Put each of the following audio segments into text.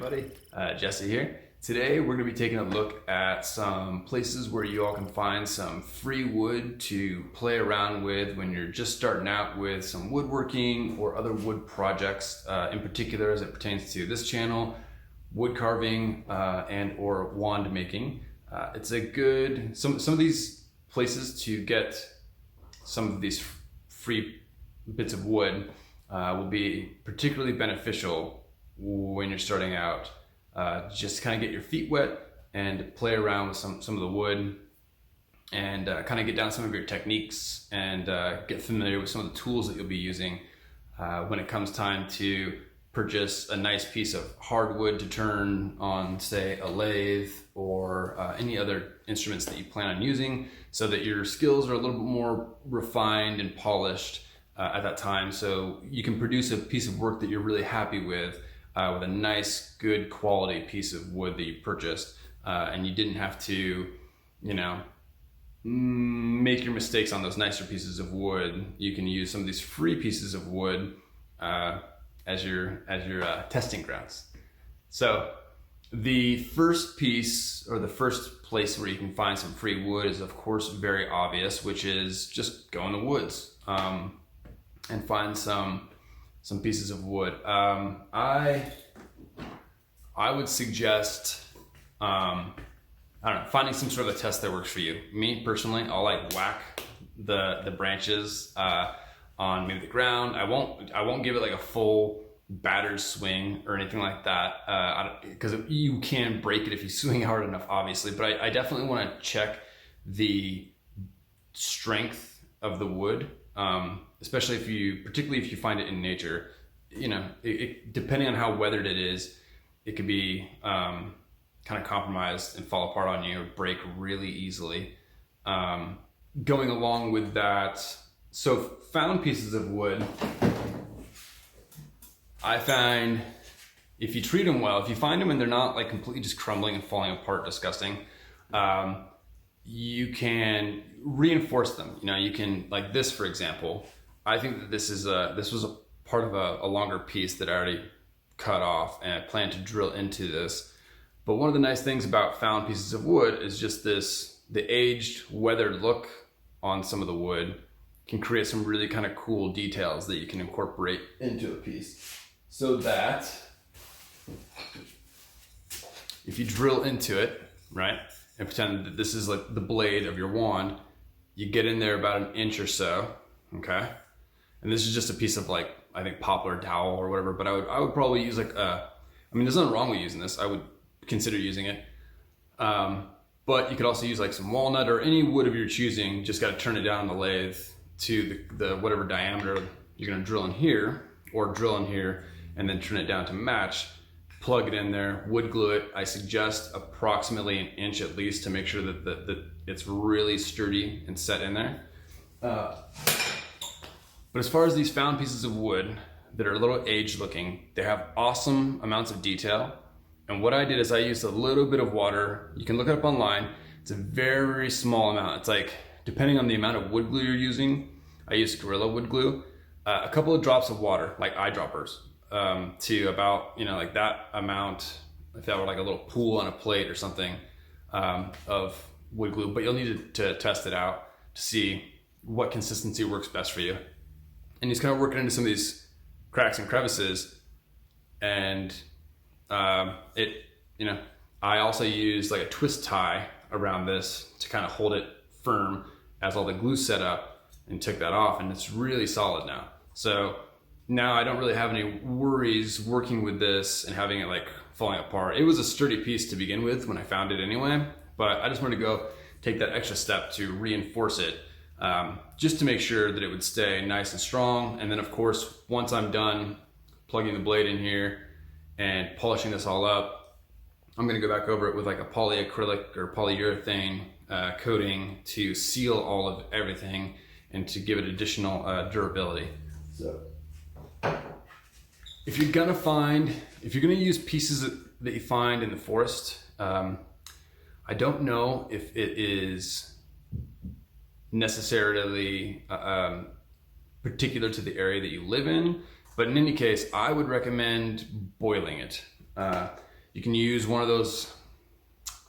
everybody, Jesse here. Today we're going to be taking a look at some places where you all can find some free wood to play around with when you're just starting out with some woodworking or other wood projects, in particular as it pertains to this channel, wood carving and or wand making. It's a good, some of these places to get some of these free bits of wood will be particularly beneficial when you're starting out. Just kind of get your feet wet and play around with some of the wood and kind of get down some of your techniques and get familiar with some of the tools that you'll be using when it comes time to purchase a nice piece of hardwood to turn on, say, a lathe or any other instruments that you plan on using, so that your skills are a little bit more refined and polished at that time, so you can produce a piece of work that you're really happy with a nice, good quality piece of wood that you purchased, and you didn't have to, you know, make your mistakes on those nicer pieces of wood. You can use some of these free pieces of wood as your testing grounds. So the first piece, or the first place where you can find some free wood, is of course very obvious, which is just go in the woods and find some pieces of wood. I would suggest, I don't know, finding some sort of a test that works for you. Me personally, I'll like whack the branches on maybe the ground. I won't give it like a full battered swing or anything like that, because you can break it if you swing hard enough, obviously. But I definitely want to check the strength of the wood, especially particularly if you find it in nature. You know, depending on how weathered it is, it could be kind of compromised and fall apart on you or break really easily. Going along with that, so found pieces of wood, I find if you treat them well, if you find them and they're not like completely just crumbling and falling apart, disgusting, you can reinforce them. You know, you can, like this, for example. I think that this was a part of a longer piece that I already cut off, and I plan to drill into this. But one of the nice things about found pieces of wood is just the aged, weathered look on some of the wood can create some really kind of cool details that you can incorporate into a piece. So that if you drill into it, right, and pretend that this is like the blade of your wand, you get in there about an inch or so, okay? And this is just a piece of, like, I think poplar dowel or whatever, but I would probably use like I mean, there's nothing wrong with using this. I would consider using it. But you could also use like some walnut or any wood of your choosing. Just got to turn it down the lathe to the whatever diameter you're going to drill in here, or drill in here and then turn it down to match. Plug it in there, wood glue it. I suggest approximately an inch at least to make sure that it's really sturdy and set in there. But as far as these found pieces of wood that are a little aged looking, they have awesome amounts of detail. And what I did is I used a little bit of water. You can look it up online. It's a very small amount. It's like, depending on the amount of wood glue you're using, I used Gorilla wood glue, a couple of drops of water, like eyedroppers, to about, you know, like that amount, if that were like a little pool on a plate or something, of wood glue. But you'll need to test it out to see what consistency works best for you. And he's kind of working into some of these cracks and crevices, and you know, I also used like a twist tie around this to kind of hold it firm as all the glue set up, and took that off, and it's really solid now. So now I don't really have any worries working with this and having it like falling apart. It was a sturdy piece to begin with when I found it anyway, but I just wanted to go take that extra step to reinforce it, just to make sure that it would stay nice and strong. And then of course, once I'm done plugging the blade in here and polishing this all up, I'm gonna go back over it with like a polyacrylic or polyurethane coating to seal all of everything and to give it additional durability. So if you're gonna use pieces that you find in the forest, I don't know if it is necessarily particular to the area that you live in, but in any case, I would recommend boiling it. You can use one of those,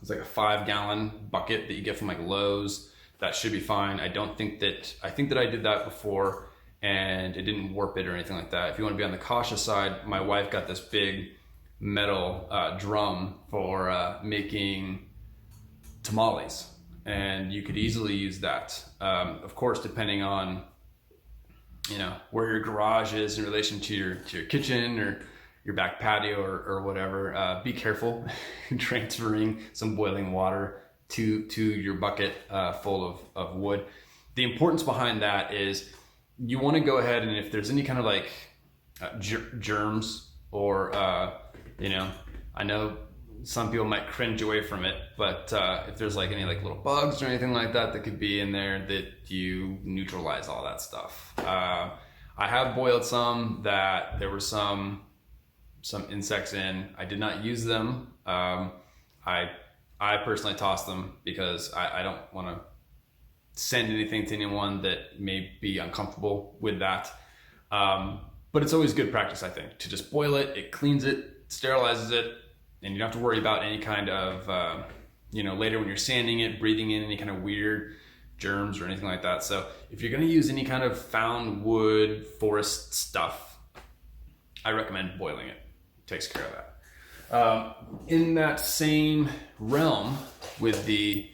it's like a 5-gallon bucket that you get from like Lowe's. That should be fine. I think that I did that before and it didn't warp it or anything like that. If you want to be on the cautious side, my wife got this big metal drum for making tamales, and you could easily use that. Of course, depending on where your garage is in relation to your kitchen or your back patio or whatever, be careful transferring some boiling water to your bucket full of wood. The importance behind that is you want to go ahead, and if there's any kind of like germs or I know some people might cringe away from it, but if there's like any like little bugs or anything like that that could be in there, that you neutralize all that stuff. I have boiled some that there were some insects in. I did not use them. I personally tossed them because I don't want to send anything to anyone that may be uncomfortable with that. But it's always good practice, I think, to just boil it. It cleans it, sterilizes it, and you don't have to worry about any kind of, later when you're sanding it, breathing in any kind of weird germs or anything like that. So if you're going to use any kind of found wood, forest stuff, I recommend boiling it. It takes care of that. In that same realm with the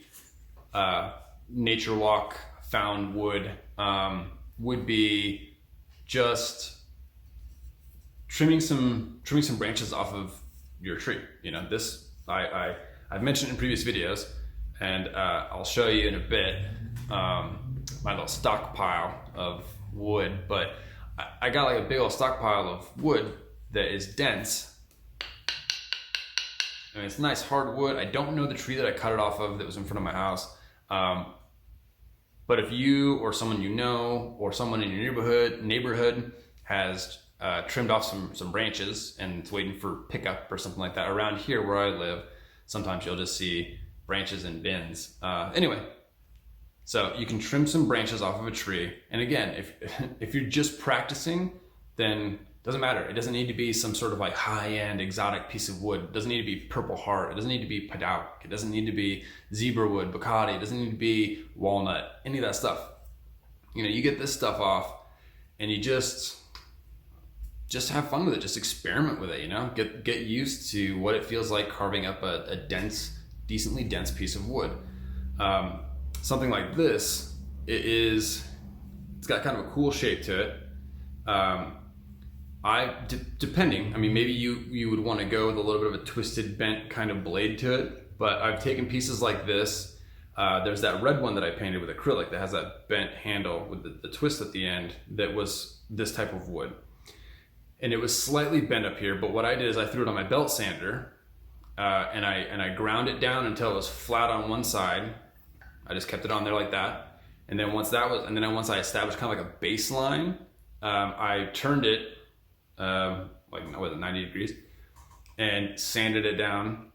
Nature Walk found wood, would be just trimming some branches off of your tree. This I've mentioned in previous videos, and I'll show you in a bit my little stockpile of wood. But I got like a big old stockpile of wood that is dense. I mean, it's nice hardwood. I don't know the tree that I cut it off of that was in front of my house. But if you or someone you know or someone in your neighborhood has trimmed off some branches and it's waiting for pickup or something like that, around here where I live, sometimes you'll just see branches in bins. Anyway, so you can trim some branches off of a tree. And again, if you're just practicing, then doesn't matter. It doesn't need to be some sort of like high-end exotic piece of wood. It doesn't need to be Purple Heart. It doesn't need to be Padauc. It doesn't need to be zebra wood, Bacardi. It doesn't need to be walnut, any of that stuff. You get this stuff off and you just have fun with it. Just experiment with it, get used to what it feels like carving up a decently dense piece of wood. Something like this, it's got kind of a cool shape to it. Depending, maybe you would want to go with a little bit of a twisted, bent kind of blade to it, but I've taken pieces like this. There's that red one that I painted with acrylic that has that bent handle with the twist at the end that was this type of wood. And it was slightly bent up here, but what I did is I threw it on my belt sander, and I ground it down until it was flat on one side. I just kept it on there like that. And then once I established kind of like a baseline, I turned it, 90 degrees, and sanded it down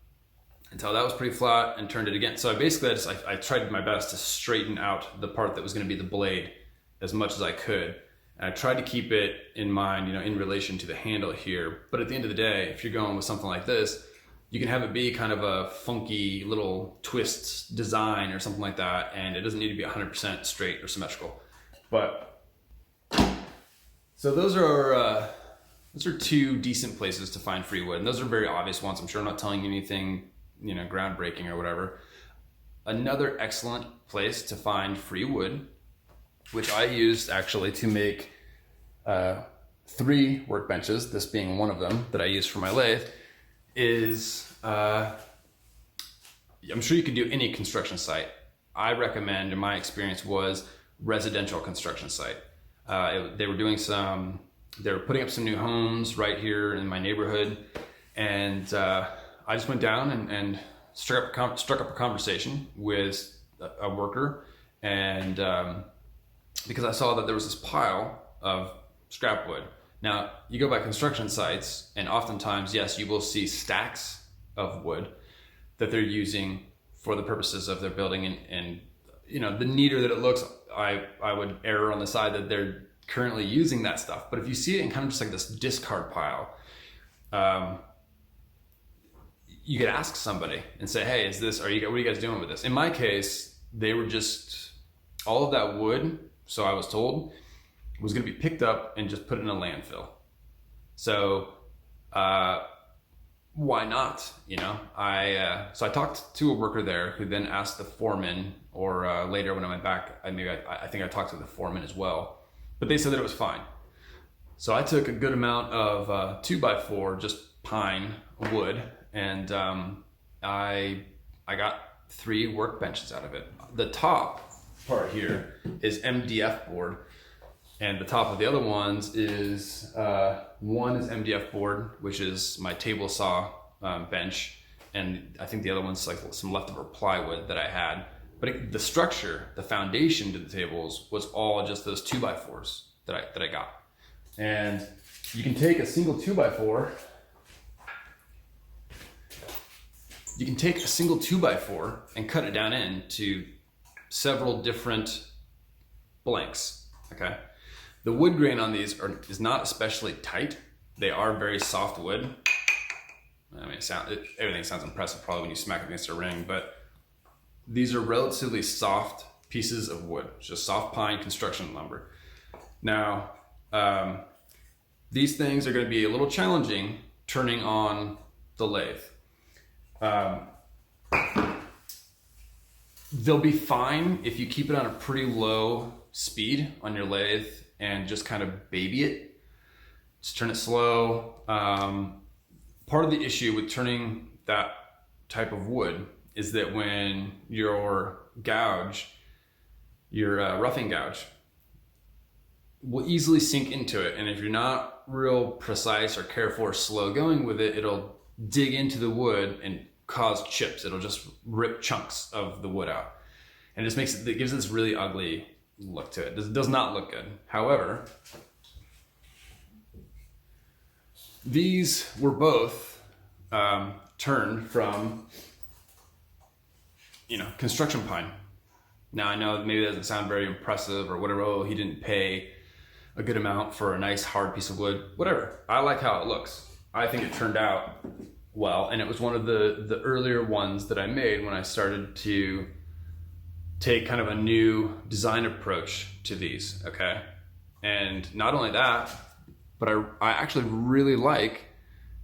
until that was pretty flat, and turned it again. So I tried my best to straighten out the part that was going to be the blade as much as I could. And I tried to keep it in mind, in relation to the handle here. But at the end of the day, if you're going with something like this, you can have it be kind of a funky little twist design or something like that, and it doesn't need to be 100% straight or symmetrical. But so those are two decent places to find free wood, and those are very obvious ones. I'm sure I'm not telling you anything, groundbreaking or whatever. Another excellent place to find free wood, which I used actually to make 3 workbenches, this being one of them that I used for my lathe, is I'm sure you could do any construction site. I recommend, in my experience, was residential construction site. They were putting up some new homes right here in my neighborhood, and I just went down and struck up a conversation with a worker, and because I saw that there was this pile of scrap wood. Now, you go by construction sites, and oftentimes, yes, you will see stacks of wood that they're using for the purposes of their building, and the neater that it looks, I would err on the side that they're currently using that stuff. But if you see it in kind of just like this discard pile, you could ask somebody and say, hey, what are you guys doing with this? In my case, they were just, all of that wood, so I was told, was gonna be picked up and just put in a landfill. So why not? So I talked to a worker there who then asked the foreman, or later when I went back, I think I talked to the foreman as well, but they said that it was fine. So I took a good amount of 2x4, just pine wood, and I got 3 workbenches out of it. The top part here is MDF board, and the top of the other ones is one is MDF board, which is my table saw bench, and I think the other one's like some leftover plywood that I had. But the structure, the foundation to the tables was all just those 2x4s that I got. And you can take a single 2x4. You can take a single 2x4 and cut it down into several different blanks. Okay. The wood grain on these is not especially tight. They are very soft wood. I mean, everything sounds impressive probably when you smack it against a ring, but these are relatively soft pieces of wood, just soft pine construction lumber. Now, these things are going to be a little challenging turning on the lathe. They'll be fine if you keep it on a pretty low speed on your lathe and just kind of baby it. Just turn it slow. Part of the issue with turning that type of wood is that when your roughing gouge will easily sink into it, and if you're not real precise or careful or slow going with it, it'll dig into the wood and cause chips. It'll just rip chunks of the wood out, and it gives it this really ugly look to it. It does not look good. However, these were both turned from construction pine. Now I know maybe that doesn't sound very impressive or whatever. Oh, he didn't pay a good amount for a nice hard piece of wood. Whatever. I like how it looks. I think it turned out well, and it was one of the earlier ones that I made when I started to take kind of a new design approach to these. Okay, and not only that, but I actually really like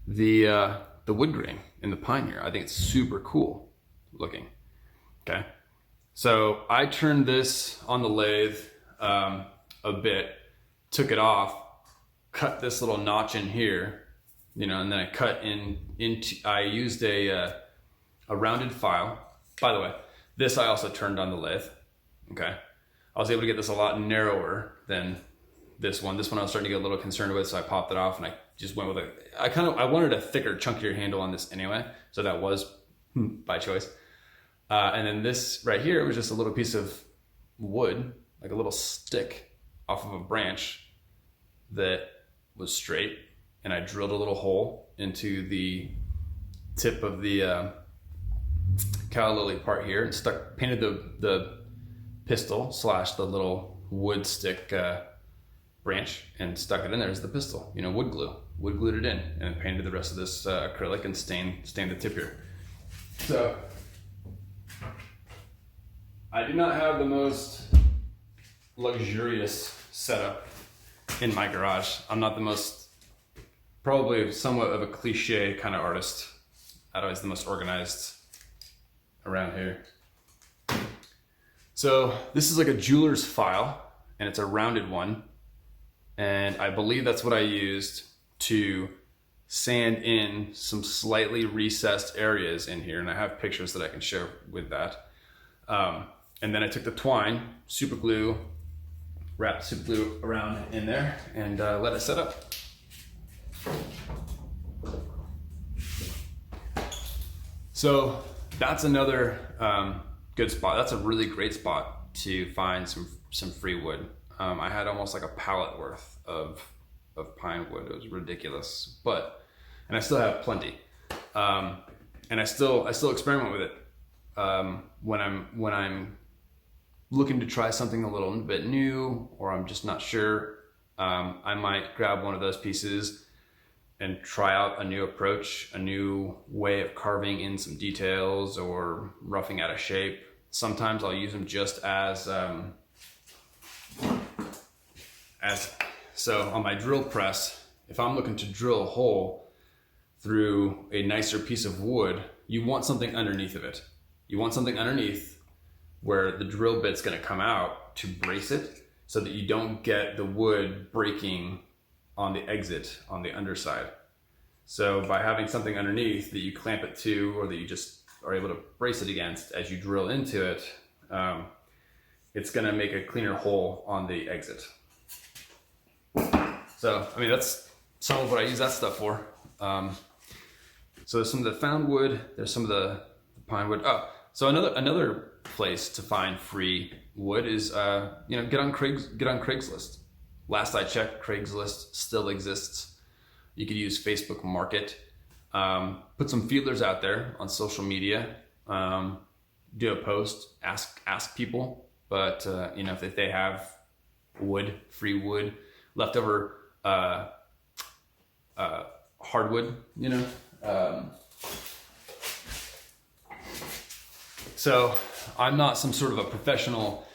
the wood grain in the pine here. I think it's super cool looking. Okay, so I turned this on the lathe a bit, took it off, cut this little notch in here, and then I cut I used a rounded file. By the way, this I also turned on the lathe. Okay, I was able to get this a lot narrower than this one. This one I was starting to get a little concerned with, so I popped it off and I just went with I wanted a thicker, chunkier handle on this anyway, so that was by choice. And then this right here was just a little piece of wood, like a little stick off of a branch that was straight, and I drilled a little hole into the tip of the calla lily part here and painted the pistol / the little wood stick branch and stuck it in there as the pistol. Wood glued it in, and painted the rest of this acrylic and stained the tip here. So I do not have the most luxurious setup in my garage. I'm not the most, probably somewhat of a cliche kind of artist. Not always the most organized around here. So this is like a jeweler's file, and it's a rounded one. And I believe that's what I used to sand in some slightly recessed areas in here. And I have pictures that I can share with that. And then I took the twine, wrapped super glue around in there, and let it set up. So that's another good spot. That's a really great spot to find some free wood. I had almost like a pallet worth of pine wood. It was ridiculous, and I still have plenty. And I still experiment with it. When I'm looking to try something a little bit new, or I'm just not sure, I might grab one of those pieces, and try out a new approach, a new way of carving in some details or roughing out a shape. Sometimes I'll use them just as so on my drill press, if I'm looking to drill a hole through a nicer piece of wood, you want something underneath of it. You want something underneath where the drill bit's gonna come out to brace it so that you don't get the wood breaking on the exit on the underside. So by having something underneath that you clamp it to, or that you just are able to brace it against as you drill into it, it's gonna make a cleaner hole on the exit. So, I mean, that's some of what I use that stuff for. So there's some of the found wood, there's some of the pine wood. Oh, so another place to find free wood is, get on Craigslist. Last I checked, Craigslist still exists. You could use Facebook Market. Put some feelers out there on social media. Do a post, ask people. But if they have wood, free wood, leftover hardwood, So I'm not some sort of a professional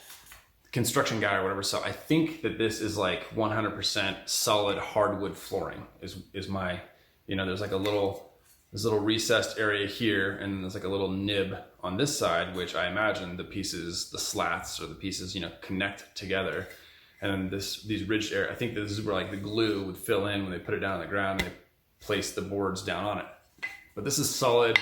construction guy or whatever, so I think that this is like 100% solid hardwood flooring is my, there's like this little recessed area here, and there's like a little nib on this side, which I imagine the pieces, the slats or the pieces, connect together. And then these ridged area, I think this is where like the glue would fill in when they put it down on the ground and they place the boards down on it. But this is solid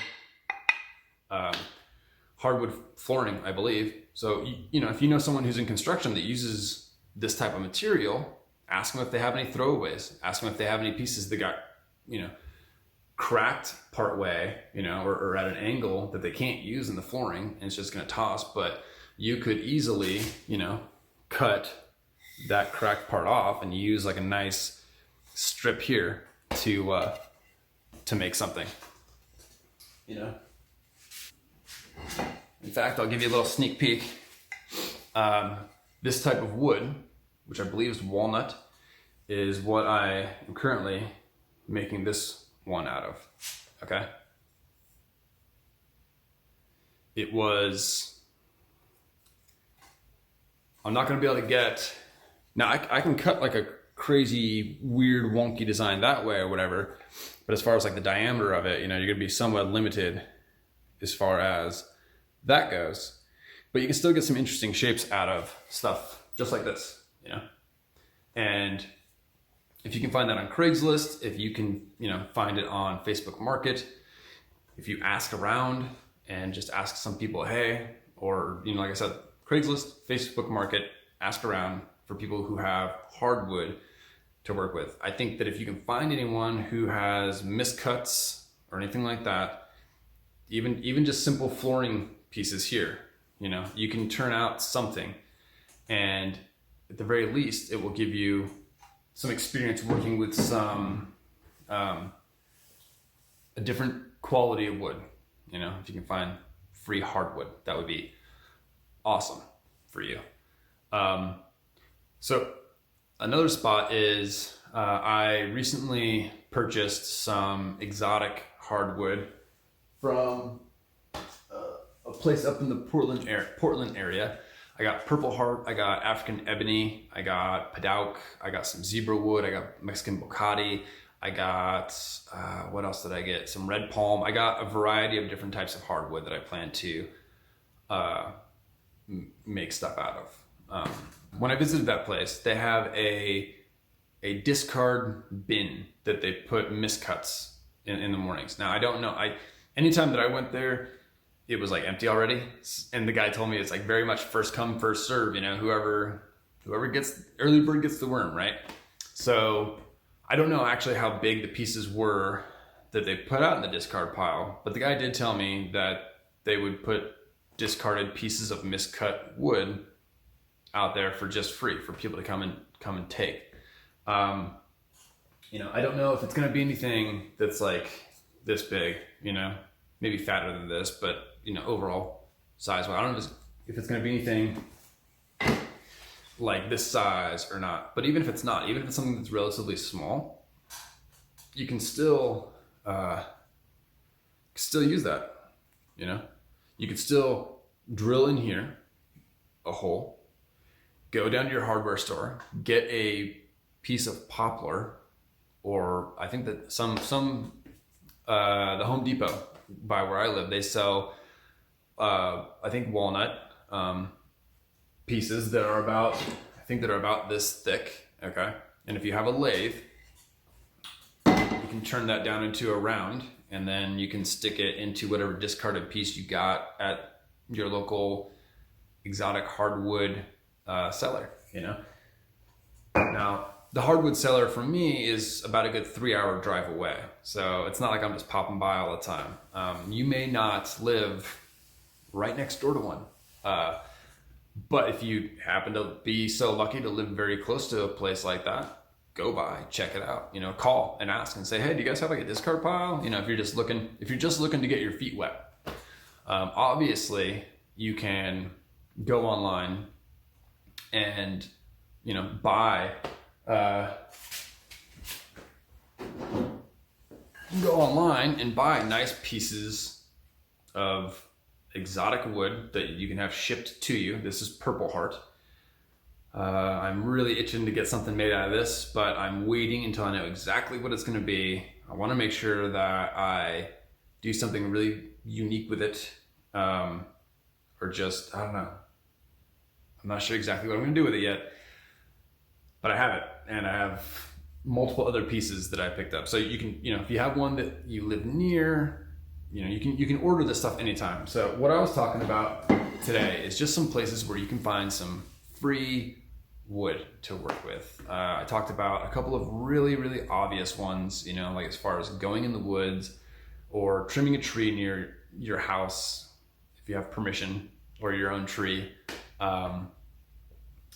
hardwood flooring, I believe. So, if you know someone who's in construction that uses this type of material, ask them if they have any throwaways. Ask them if they have any pieces that got, cracked part way, or at an angle that they can't use in the flooring and it's just going to toss. But you could easily, cut that cracked part off and use like a nice strip here to make something, In fact, I'll give you a little sneak peek. This type of wood, which I believe is walnut, is what I am currently making this one out of, okay? I'm not gonna be able to get, now I can cut like a crazy, weird, wonky design that way or whatever, but as far as like the diameter of it, you're gonna be somewhat limited as far as that goes. But you can still get some interesting shapes out of stuff just like this, And if you can find that on Craigslist, if you can, find it on Facebook Market, if you ask around and just ask some people, hey, or, like I said, Craigslist, Facebook Market, ask around for people who have hardwood to work with. I think that if you can find anyone who has miscuts or anything like that, even just simple flooring pieces here, you can turn out something, and at the very least, it will give you some experience working with some a different quality of wood. If you can find free hardwood, that would be awesome for you. So another spot is I recently purchased some exotic hardwood from a place up in the Portland area. I got purple heart, I got African ebony, I got padauk, I got some zebra wood, I got Mexican bocati, I got, what else did I get? Some red palm. I got a variety of different types of hardwood that I plan to make stuff out of. When I visited that place, they have a discard bin that they put miscuts in the mornings. Now, I don't know. Anytime that I went there, it was like empty already. And the guy told me it's like very much first come, first serve, whoever gets, early bird gets the worm, right? So I don't know actually how big the pieces were that they put out in the discard pile, but the guy did tell me that they would put discarded pieces of miscut wood out there for just free for people to come and take. I don't know if it's going to be anything that's like this big, maybe fatter than this, but overall size. Well, I don't know if it's going to be anything like this size or not. But even if it's not, even if it's something that's relatively small, you can still use that, you know? You can still drill in here a hole, go down to your hardware store, get a piece of poplar, or I think that the Home Depot by where I live, they sell, I think walnut pieces that are about this thick, okay? And if you have a lathe, you can turn that down into a round, and then you can stick it into whatever discarded piece you got at your local exotic hardwood seller, you know? Now, the hardwood seller for me is about a good 3-hour drive away. So it's not like I'm just popping by all the time. You may not live right next door to one. But if you happen to be so lucky to live very close to a place like that, go by, check it out, you know, call and ask and say, hey, do you guys have like a discard pile? You know, if you're just looking to get your feet wet. Obviously you can go online and, you know, buy, nice pieces of exotic wood that you can have shipped to you. This is Purple Heart. I'm really itching to get something made out of this, but I'm waiting until I know exactly what it's going to be. I want to make sure that I do something really unique with it, or just, I don't know. I'm not sure exactly what I'm going to do with it yet, but I have it, and I have multiple other pieces that I picked up. So you can, you know, if you have one that you live near, you know, you can order this stuff anytime. So what I was talking about today is just some places where you can find some free wood to work with. I talked about a couple of really, really obvious ones, you know, like as far as going in the woods or trimming a tree near your house, if you have permission, or your own tree.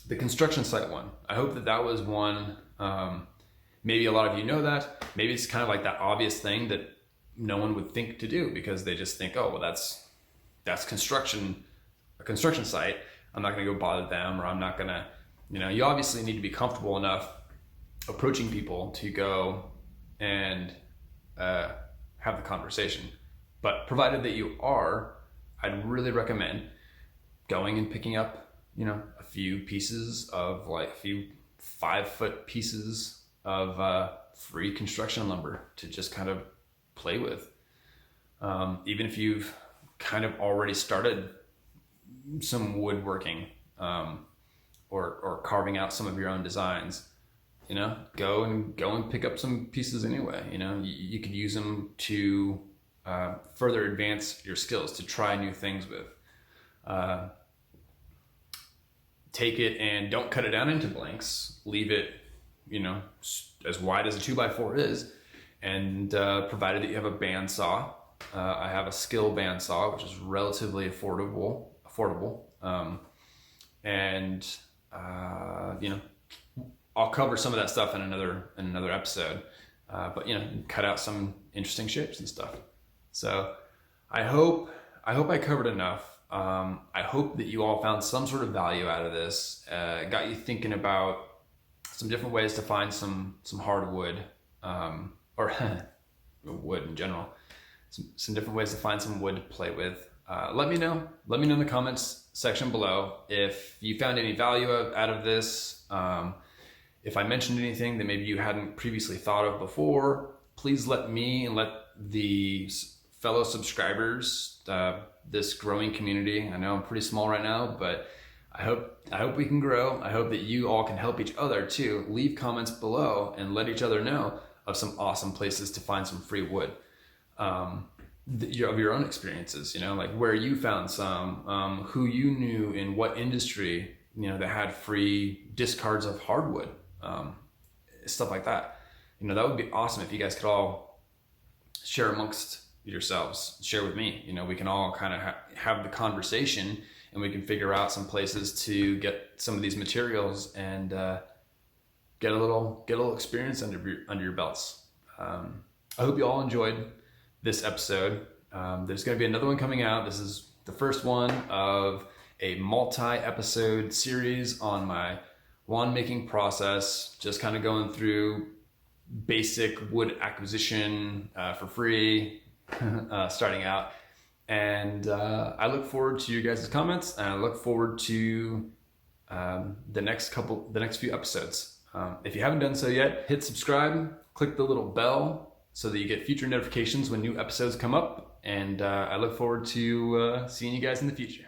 The construction site one, I hope that was one, maybe a lot of you know that, maybe it's kind of like that obvious thing that no one would think to do because they just think, oh, well, that's construction, a construction site. I'm not gonna go bother them, or I'm not gonna, you know, you obviously need to be comfortable enough approaching people to go and have the conversation. But provided that you are, I'd really recommend going and picking up, you know, a few pieces of, like, a few 5-foot pieces of free construction lumber to just kind of play with. Even if you've kind of already started some woodworking, or carving out some of your own designs, you know, go and pick up some pieces anyway. You know, you could use them to further advance your skills, to try new things with. Take it and don't cut it down into blanks. Leave it, you know, as wide as a 2x4 is, and provided that you have a bandsaw. I have a skill bandsaw, which is relatively affordable. You know, I'll cover some of that stuff in another episode. But, you know, cut out some interesting shapes and stuff. So I hope I covered enough. I hope that you all found some sort of value out of this. Got you thinking about some different ways to find some hardwood, or wood in general. Some different ways to find some wood to play with. Let me know in the comments section below if you found any value out of this. If I mentioned anything that maybe you hadn't previously thought of before, please let me and let the fellow subscribers, this growing community. I know I'm pretty small right now, but I hope we can grow. I hope that you all can help each other too. Leave comments below and let each other know of some awesome places to find some free wood. Of your own experiences, you know, like where you found some, who you knew in what industry, you know, that had free discards of hardwood, stuff like that. You know, that would be awesome if you guys could all share amongst yourselves, share with me. You know, we can all kind of have the conversation, and we can figure out some places to get some of these materials and get a little experience under your belts. I hope you all enjoyed this episode. There's going to be another one coming out. This is the first one of a multi-episode series on my wand making process, just kind of going through basic wood acquisition for free starting out. And I look forward to your guys' comments, and I look forward to the next few episodes. If you haven't done so yet, hit subscribe, click the little bell so that you get future notifications when new episodes come up. And I look forward to seeing you guys in the future.